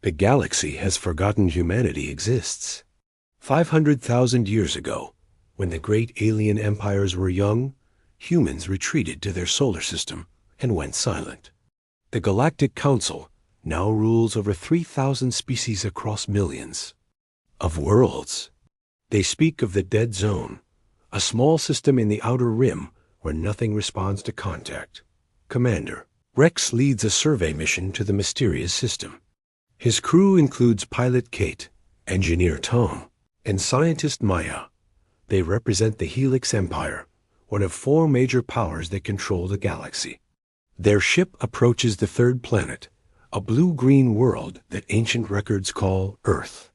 The galaxy has forgotten humanity exists. 500,000 years ago, when the great alien empires were young, humans retreated to their solar system and went silent. The Galactic Council now rules over 3,000 species across millions of worlds. They speak of the Dead Zone, a small system in the outer rim where nothing responds to contact. Commander Rex leads a survey mission to the mysterious system. His crew includes pilot Kate, engineer Tom, and scientist Maya. They represent the Helix Empire, one of 4 major powers that control the galaxy. Their ship approaches the third planet, a blue-green world that ancient records call Earth.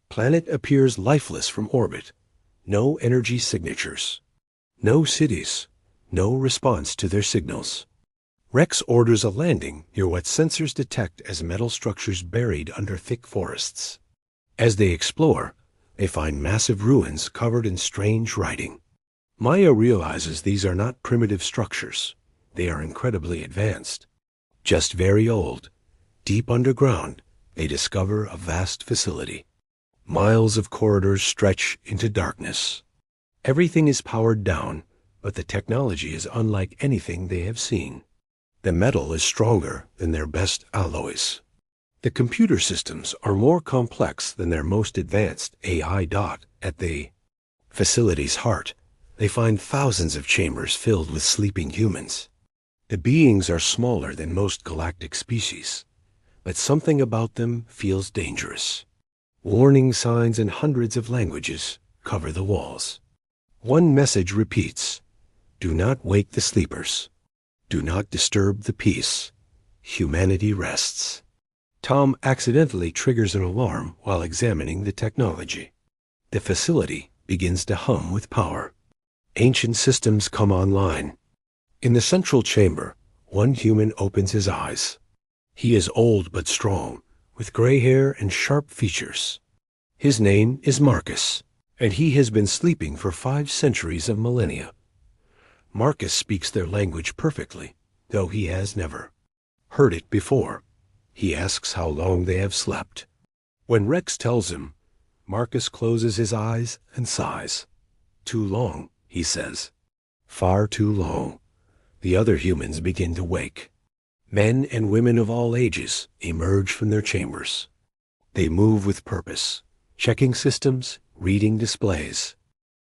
Planet appears lifeless from orbit. No energy signatures. No cities. No response to their signals. Rex orders a landing near what sensors detect as metal structures buried under thick forests. As they explore, they find massive ruins covered in strange writing. Maya realizes these are not primitive structures. They are incredibly advanced. Just very old. Deep underground, they discover a vast facility. Miles of corridors stretch into darkness. Everything is powered down, but the technology is unlike anything they have seen. The metal is stronger than their best alloys. The computer systems are more complex than their most advanced AI. At the facility's heart, they find thousands of chambers filled with sleeping humans. The beings are smaller than most galactic species, but something about them feels dangerous. Warning signs in hundreds of languages cover the walls. One message repeats: do not wake the sleepers. Do not disturb the peace. Humanity rests. Tom accidentally triggers an alarm while examining the technology. The facility begins to hum with power. Ancient systems come online. In the central chamber, one human opens his eyes. He is old but strong, with gray hair and sharp features. His name is Marcus, and he has been sleeping for 5 centuries of millennia. Marcus speaks their language perfectly, though he has never heard it before. He asks how long they have slept. When Rex tells him, Marcus closes his eyes and sighs. Too long, he says. Far too long. The other humans begin to wake. Men and women of all ages emerge from their chambers. They move with purpose, checking systems, reading displays.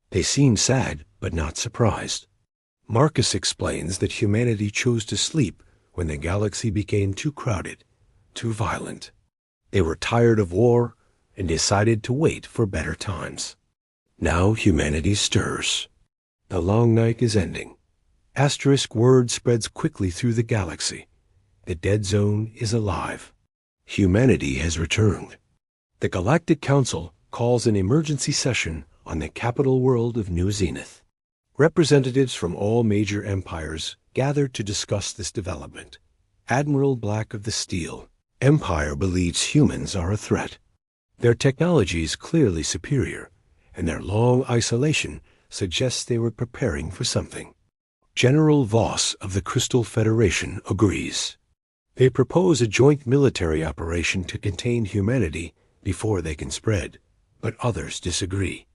They seem sad, but not surprised. Marcus explains that humanity chose to sleep when the galaxy became too crowded, too violent. They were tired of war and decided to wait for better times. Now humanity stirs. The long night is ending. Asterisk word spreads quickly through the galaxy. The Dead Zone is alive. Humanity has returned. The Galactic Council calls an emergency session on the capital world of New Zenith. Representatives from all major empires gather to discuss this development. Admiral Black of the Steel Empire believes humans are a threat. Their technology is clearly superior, and their long isolation suggests they were preparing for something. General Voss of the Crystal Federation agrees. They propose a joint military operation to contain humanity before they can spread, but others disagree.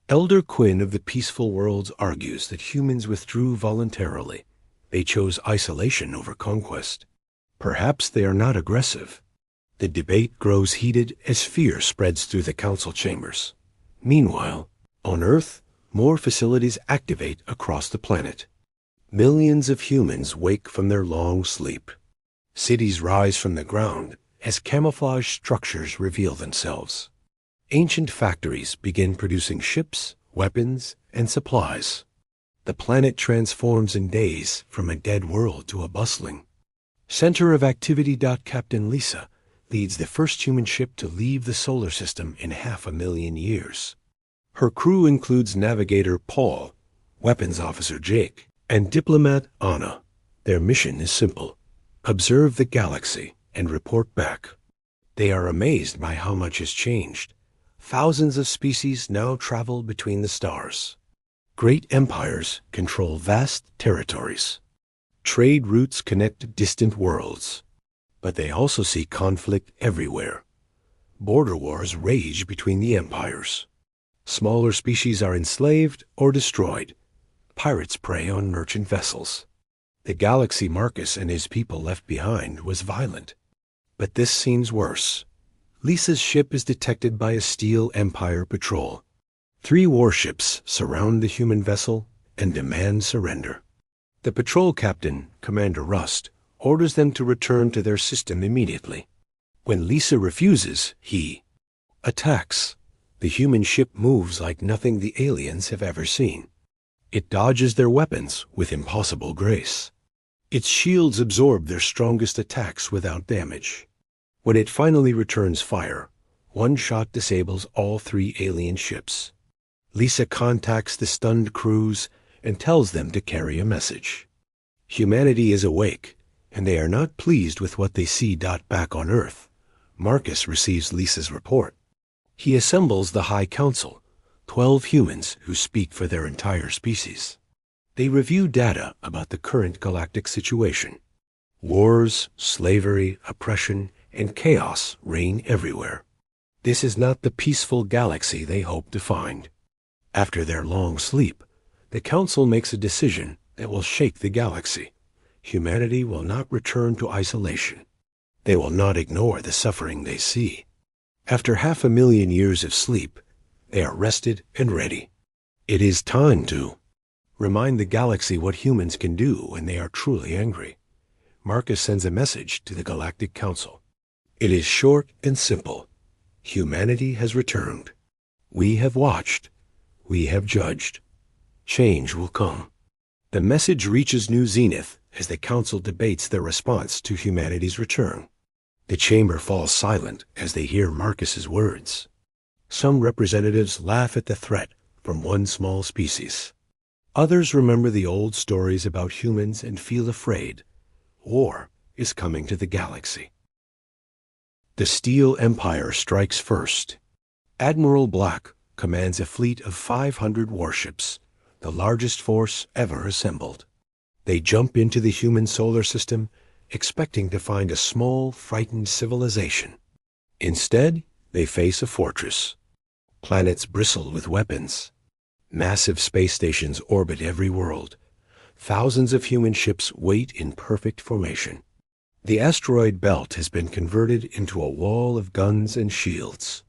Elder Quinn of the Peaceful Worlds argues that humans withdrew voluntarily. They chose isolation over conquest. Perhaps they are not aggressive. The debate grows heated as fear spreads through the council chambers. Meanwhile, on Earth, more facilities activate across the planet. Millions of humans wake from their long sleep. Cities rise from the ground as camouflage structures reveal themselves. Ancient factories begin producing ships, weapons, and supplies. The planet transforms in days from a dead world to a bustling. Center of Activity. Captain Lisa leads the first human ship to leave the solar system in 500,000 years. Her crew includes navigator Paul, weapons officer Jake, and diplomat Anna. Their mission is simple: observe the galaxy and report back. They are amazed by how much has changed. Thousands of species now travel between the stars. Great empires control vast territories. Trade routes connect distant worlds. But they also see conflict everywhere. Border wars rage between the empires. Smaller species are enslaved or destroyed. Pirates prey on merchant vessels. The galaxy Marcus and his people left behind was violent. But this seems worse. Lisa's ship is detected by a Steel Empire patrol. 3 warships surround the human vessel and demand surrender. The patrol captain, Commander Rust, orders them to return to their system immediately. When Lisa refuses, he attacks. The human ship moves like nothing the aliens have ever seen. It dodges their weapons with impossible grace. Its shields absorb their strongest attacks without damage. When it finally returns fire, one shot disables all 3 alien ships. Lisa contacts the stunned crews and tells them to carry a message. Humanity is awake, and they are not pleased with what they see. Back on Earth, Marcus receives Lisa's report. He assembles the High Council, 12 humans who speak for their entire species. They review data about the current galactic situation. Wars, slavery, oppression, and chaos reign everywhere. This is not the peaceful galaxy they hope to find. After their long sleep, the Council makes a decision that will shake the galaxy. Humanity will not return to isolation. They will not ignore the suffering they see. After 500,000 years of sleep, they are rested and ready. It is time to remind the galaxy what humans can do when they are truly angry. Marcus sends a message to the Galactic Council. It is short and simple. Humanity has returned. We have watched. We have judged. Change will come. The message reaches new zenith as the Council debates their response to humanity's return. The chamber falls silent as they hear Marcus's words. Some representatives laugh at the threat from one small species. Others remember the old stories about humans and feel afraid. War is coming to the galaxy. The Steel Empire strikes first. Admiral Black commands a fleet of 500 warships, the largest force ever assembled. They jump into the human solar system, expecting to find a small, frightened civilization. Instead, they face a fortress. Planets bristle with weapons. Massive space stations orbit every world. Thousands of human ships wait in perfect formation. The asteroid belt has been converted into a wall of guns and shields.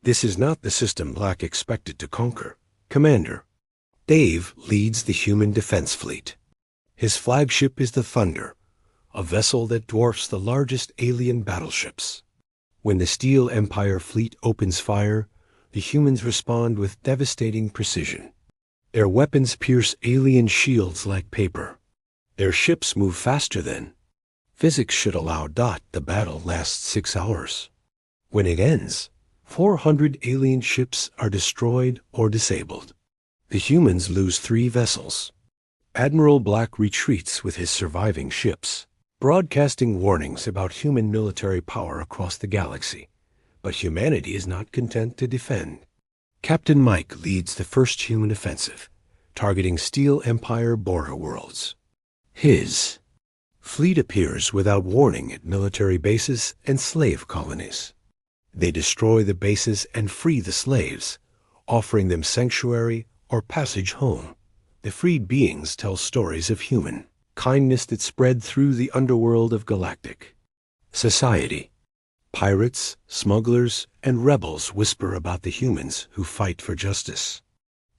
This is not the system Black expected to conquer. Commander Dave leads the human defense fleet. His flagship is the Thunder, a vessel that dwarfs the largest alien battleships. When the Steel Empire fleet opens fire, the humans respond with devastating precision. Their weapons pierce alien shields like paper. Their ships move faster than physics should allow. The battle lasts 6 hours. When it ends, 400 alien ships are destroyed or disabled. The humans lose 3 vessels. Admiral Black retreats with his surviving ships, broadcasting warnings about human military power across the galaxy. But humanity is not content to defend. Captain Mike leads the first human offensive, targeting Steel Empire border worlds. His fleet appears without warning at military bases and slave colonies. They destroy the bases and free the slaves, offering them sanctuary or passage home. The freed beings tell stories of human kindness that spread through the underworld of galactic society. Pirates, smugglers, and rebels whisper about the humans who fight for justice.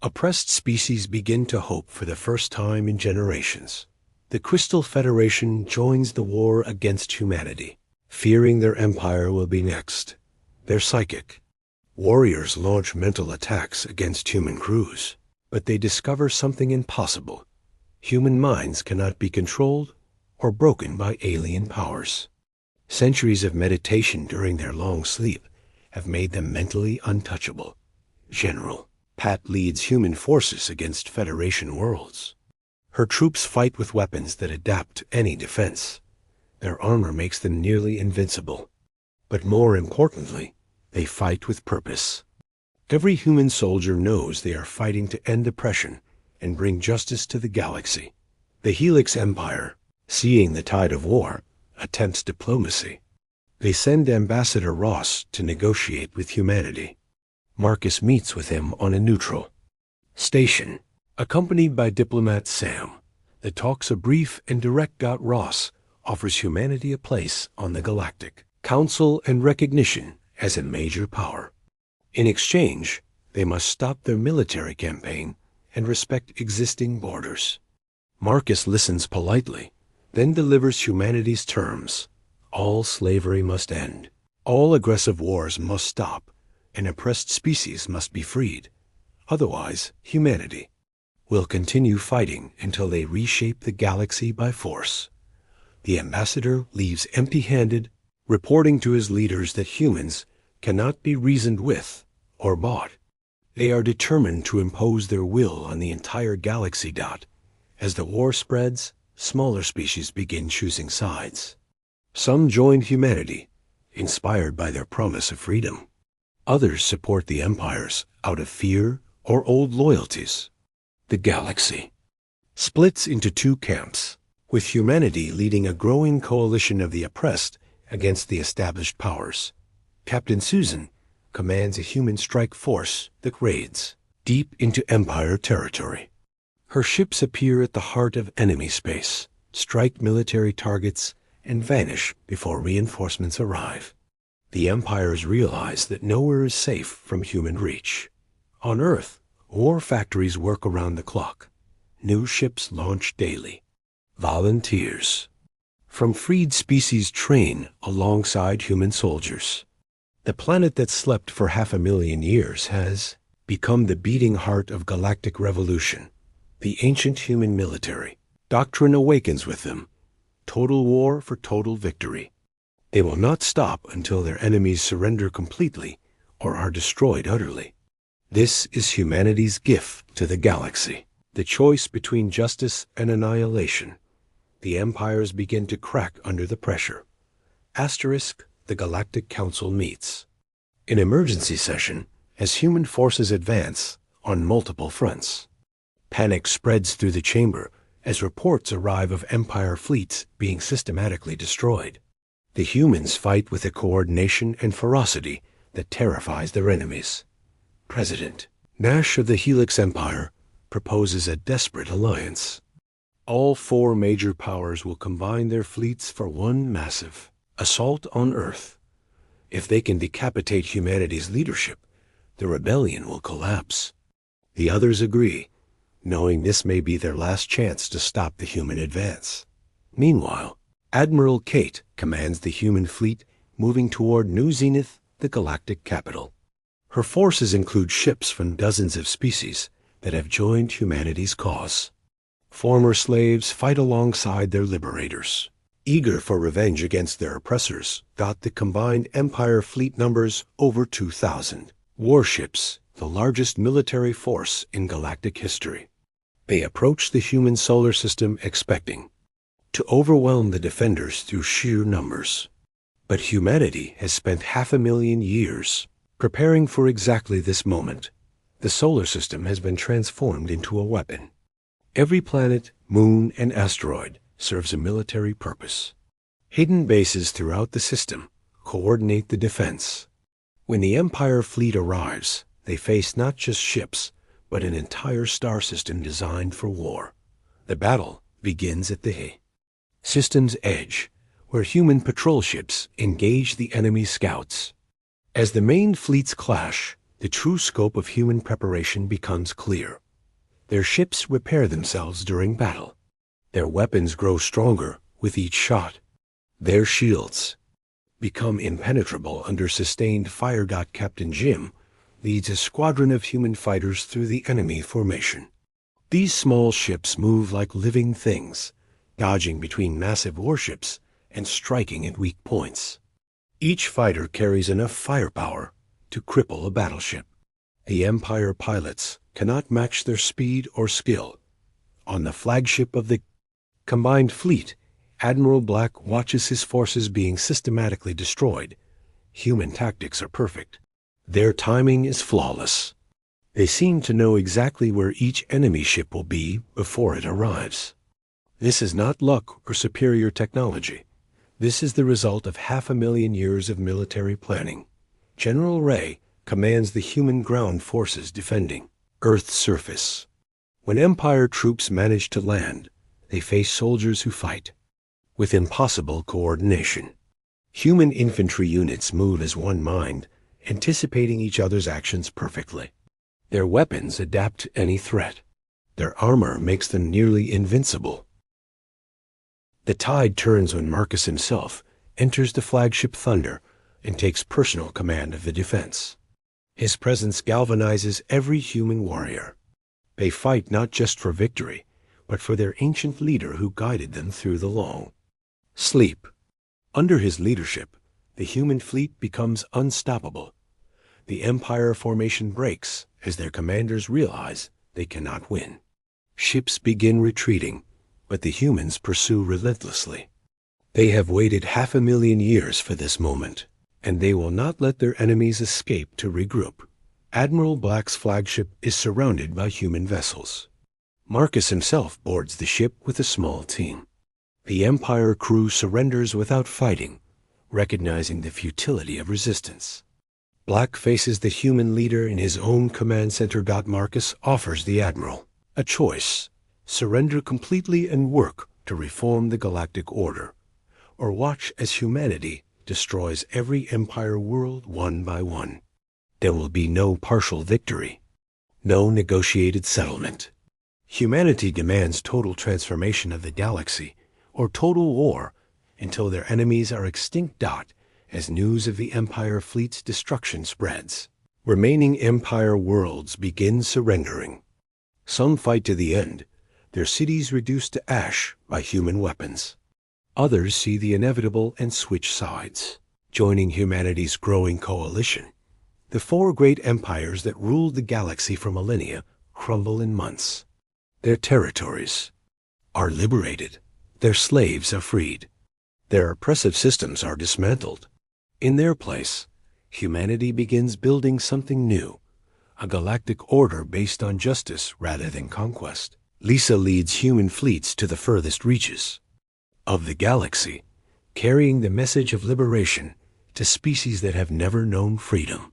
Oppressed species begin to hope for the first time in generations. The Crystal Federation joins the war against humanity, fearing their empire will be next. They're psychic. Warriors launch mental attacks against human crews, but they discover something impossible. Human minds cannot be controlled or broken by alien powers. Centuries of meditation during their long sleep have made them mentally untouchable. General Pat leads human forces against Federation worlds. Her troops fight with weapons that adapt to any defense. Their armor makes them nearly invincible. But more importantly, they fight with purpose. Every human soldier knows they are fighting to end oppression and bring justice to the galaxy. The Helix Empire, seeing the tide of war, attempts diplomacy. They send Ambassador Ross to negotiate with humanity. Marcus meets with him on a neutral station, accompanied by diplomat Sam. The talks are brief and direct. Ross offers humanity a place on the Galactic Council and recognition as a major power. In exchange, they must stop their military campaign and respect existing borders. Marcus listens politely, then delivers humanity's terms. All slavery must end. All aggressive wars must stop, and oppressed species must be freed. Otherwise, humanity will continue fighting until they reshape the galaxy by force. The ambassador leaves empty-handed, reporting to his leaders that humans cannot be reasoned with or bought. They are determined to impose their will on the entire galaxy. As the war spreads, smaller species begin choosing sides. Some join humanity, inspired by their promise of freedom. Others support the empires out of fear or old loyalties. The galaxy splits into two camps, with humanity leading a growing coalition of the oppressed against the established powers. Captain Susan commands a human strike force that raids deep into Empire territory. Her ships appear at the heart of enemy space, strike military targets, and vanish before reinforcements arrive. The empires realize that nowhere is safe from human reach. On Earth, war factories work around the clock. New ships launch daily. Volunteers from freed species train alongside human soldiers. The planet that slept for 500,000 years has become the beating heart of galactic revolution. The ancient human military doctrine awakens with them. Total war for total victory. They will not stop until their enemies surrender completely or are destroyed utterly. This is humanity's gift to the galaxy, the choice between justice and annihilation. The empires begin to crack under the pressure. Asterisk, the Galactic Council meets. An emergency session as human forces advance on multiple fronts. Panic spreads through the chamber as reports arrive of Empire fleets being systematically destroyed. The humans fight with a coordination and ferocity that terrifies their enemies. President Nash of the Helix Empire proposes a desperate alliance. All four major powers will combine their fleets for one massive assault on Earth. If they can decapitate humanity's leadership, the rebellion will collapse. The others agree, knowing this may be their last chance to stop the human advance. Meanwhile, Admiral Kate commands the human fleet moving toward New Zenith, the galactic capital. Her forces include ships from dozens of species that have joined humanity's cause. Former slaves fight alongside their liberators. Eager for revenge against their oppressors, the combined Empire fleet numbers over 2,000. Warships, the largest military force in galactic history. They approach the human solar system expecting to overwhelm the defenders through sheer numbers. But humanity has spent 500,000 years preparing for exactly this moment. The solar system has been transformed into a weapon. Every planet, moon, and asteroid serves a military purpose. Hidden bases throughout the system coordinate the defense. When the Empire fleet arrives, they face not just ships, but an entire star system designed for war. The battle begins at the system's edge, where human patrol ships engage the enemy scouts. As the main fleets clash, the true scope of human preparation becomes clear. Their ships repair themselves during battle. Their weapons grow stronger with each shot. Their shields become impenetrable under sustained fire. Captain Jim leads a squadron of human fighters through the enemy formation. These small ships move like living things, dodging between massive warships and striking at weak points. Each fighter carries enough firepower to cripple a battleship. The Empire pilots cannot match their speed or skill. On the flagship of the combined fleet, Admiral Black watches his forces being systematically destroyed. Human tactics are perfect. Their timing is flawless. They seem to know exactly where each enemy ship will be before it arrives. This is not luck or superior technology. This is the result of 500,000 years of military planning. General Ray commands the human ground forces defending Earth's surface. When Empire troops manage to land, they face soldiers who fight with impossible coordination. Human infantry units move as one mind, anticipating each other's actions perfectly. Their weapons adapt to any threat. Their armor makes them nearly invincible. The tide turns when Marcus himself enters the flagship Thunder and takes personal command of the defense. His presence galvanizes every human warrior. They fight not just for victory, but for their ancient leader who guided them through the long sleep. Under his leadership, the human fleet becomes unstoppable. The Empire formation breaks as their commanders realize they cannot win. Ships begin retreating, but the humans pursue relentlessly. They have waited 500,000 years for this moment, and they will not let their enemies escape to regroup. Admiral Black's flagship is surrounded by human vessels. Marcus himself boards the ship with a small team. The Empire crew surrenders without fighting, recognizing the futility of resistance. Black faces the human leader in his own command center. Marcus offers the Admiral a choice: surrender completely and work to reform the galactic order, or watch as humanity destroys every Empire world one by one. There will be no partial victory, no negotiated settlement. Humanity demands total transformation of the galaxy, or total war, until their enemies are extinct. As news of the Empire fleet's destruction spreads, remaining Empire worlds begin surrendering. Some fight to the end, their cities reduced to ash by human weapons. Others see the inevitable and switch sides, joining humanity's growing coalition. The four great empires that ruled the galaxy for millennia crumble in months. Their territories are liberated. Their slaves are freed. Their oppressive systems are dismantled. In their place, humanity begins building something new, a galactic order based on justice rather than conquest. Lisa leads human fleets to the furthest reaches of the galaxy, carrying the message of liberation to species that have never known freedom.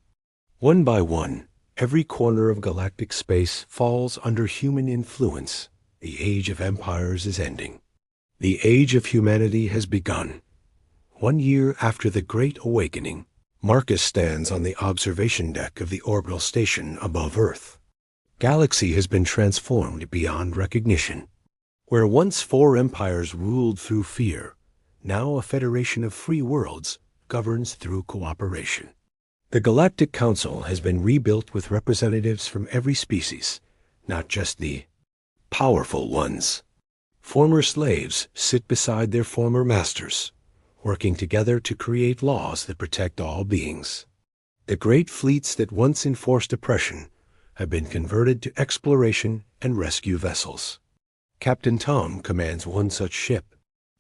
One by one, every corner of galactic space falls under human influence. The age of empires is ending. The age of humanity has begun. 1 year after the Great Awakening, Marcus stands on the observation deck of the orbital station above Earth. Galaxy has been transformed beyond recognition. Where once 4 empires ruled through fear, now a federation of free worlds governs through cooperation. The Galactic Council has been rebuilt with representatives from every species, not just the powerful ones. Former slaves sit beside their former masters, working together to create laws that protect all beings. The great fleets that once enforced oppression have been converted to exploration and rescue vessels. Captain Tom commands one such ship,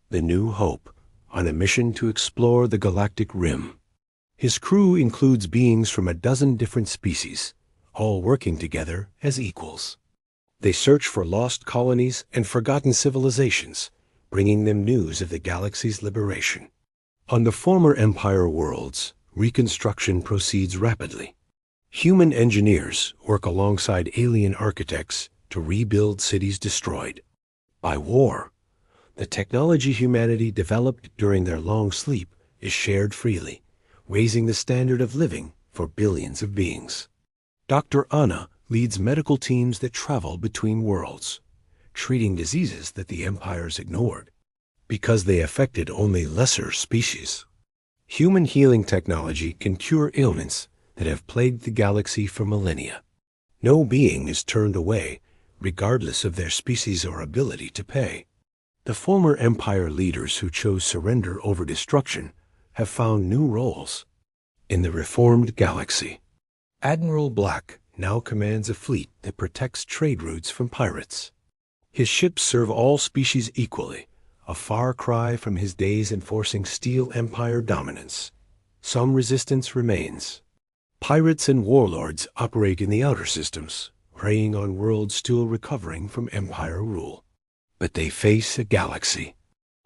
the New Hope, on a mission to explore the galactic rim. His crew includes beings from a dozen different species, all working together as equals. They search for lost colonies and forgotten civilizations, bringing them news of the galaxy's liberation. On the former Empire worlds, reconstruction proceeds rapidly. Human engineers work alongside alien architects to rebuild cities destroyed by war. The technology humanity developed during their long sleep is shared freely, raising the standard of living for billions of beings. Dr. Anna leads medical teams that travel between worlds, treating diseases that the empires ignored because they affected only lesser species. Human healing technology can cure ailments that have plagued the galaxy for millennia. No being is turned away, regardless of their species or ability to pay. The former empire leaders who chose surrender over destruction have found new roles in the reformed galaxy. Admiral Black now commands a fleet that protects trade routes from pirates. His ships serve all species equally, a far cry from his days enforcing Steel Empire dominance. Some resistance remains. Pirates and warlords operate in the outer systems, preying on worlds still recovering from Empire rule. But they face a galaxy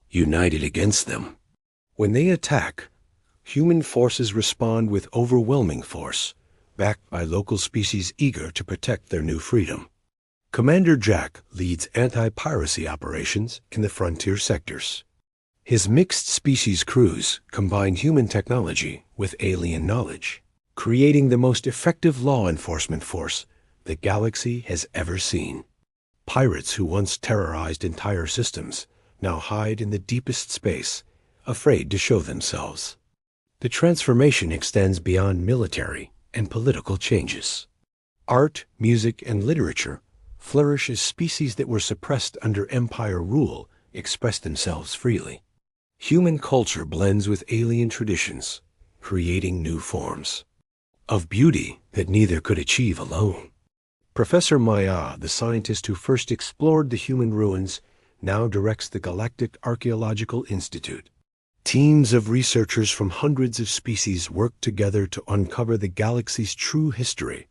united against them. When they attack, human forces respond with overwhelming force, backed by local species eager to protect their new freedom. Commander Jack leads anti-piracy operations in the frontier sectors. His mixed-species crews combine human technology with alien knowledge, creating the most effective law enforcement force the galaxy has ever seen. Pirates who once terrorized entire systems now hide in the deepest space, afraid to show themselves. The transformation extends beyond military and political changes. Art, music, and literature flourish as species that were suppressed under Empire rule express themselves freely. Human culture blends with alien traditions, creating new forms of beauty that neither could achieve alone. Professor Maya, the scientist who first explored the human ruins, now directs the Galactic Archaeological Institute. Teams of researchers from hundreds of species work together to uncover the galaxy's true history,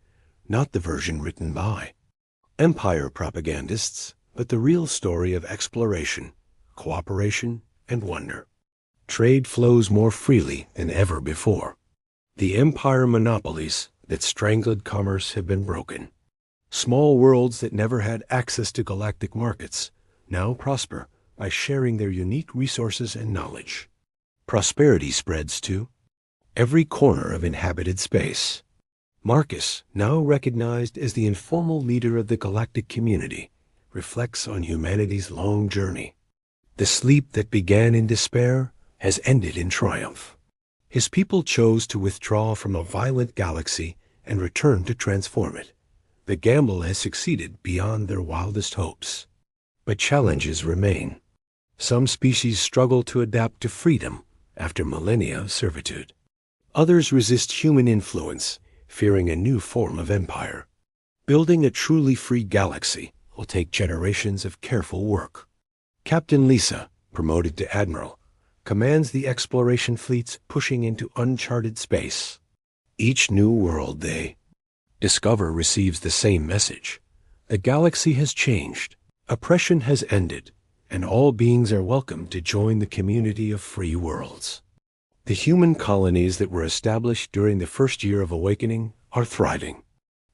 not the version written by Empire propagandists, but the real story of exploration, cooperation, and wonder. Trade flows more freely than ever before. The Empire monopolies that strangled commerce have been broken. Small worlds that never had access to galactic markets now prosper by sharing their unique resources and knowledge. Prosperity spreads to every corner of inhabited space. Marcus, now recognized as the informal leader of the galactic community, reflects on humanity's long journey. The sleep that began in despair has ended in triumph. His people chose to withdraw from a violent galaxy and return to transform it. The gamble has succeeded beyond their wildest hopes. But challenges remain. Some species struggle to adapt to freedom after millennia of servitude. Others resist human influence, fearing a new form of empire. Building a truly free galaxy will take generations of careful work. Captain Lisa, promoted to admiral, commands the exploration fleets pushing into uncharted space. Each new world they discover receives the same message. The galaxy has changed, oppression has ended, and all beings are welcome to join the community of free worlds. The human colonies that were established during the first year of awakening are thriving.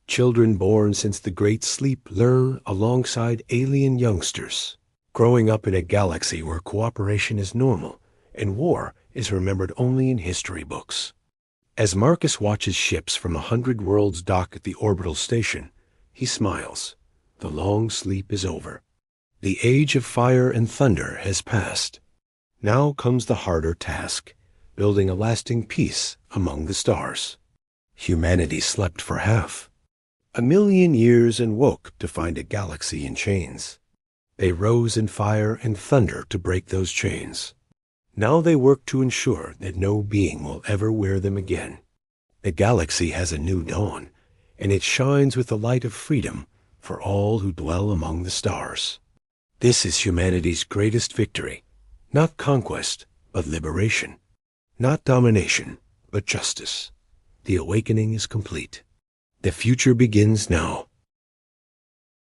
Children born since the Great Sleep learn alongside alien youngsters, growing up in a galaxy where cooperation is normal and war is remembered only in history books. As Marcus watches ships from 100 worlds dock at the orbital station, he smiles. The long sleep is over. The age of fire and thunder has passed. Now comes the harder task, building a lasting peace among the stars. Humanity slept for half. 1,000,000 years and woke to find a galaxy in chains. They rose in fire and thunder to break those chains. Now they work to ensure that no being will ever wear them again. The galaxy has a new dawn, and it shines with the light of freedom for all who dwell among the stars. This is humanity's greatest victory, not conquest, but liberation. Not domination, but justice. The awakening is complete. The future begins now.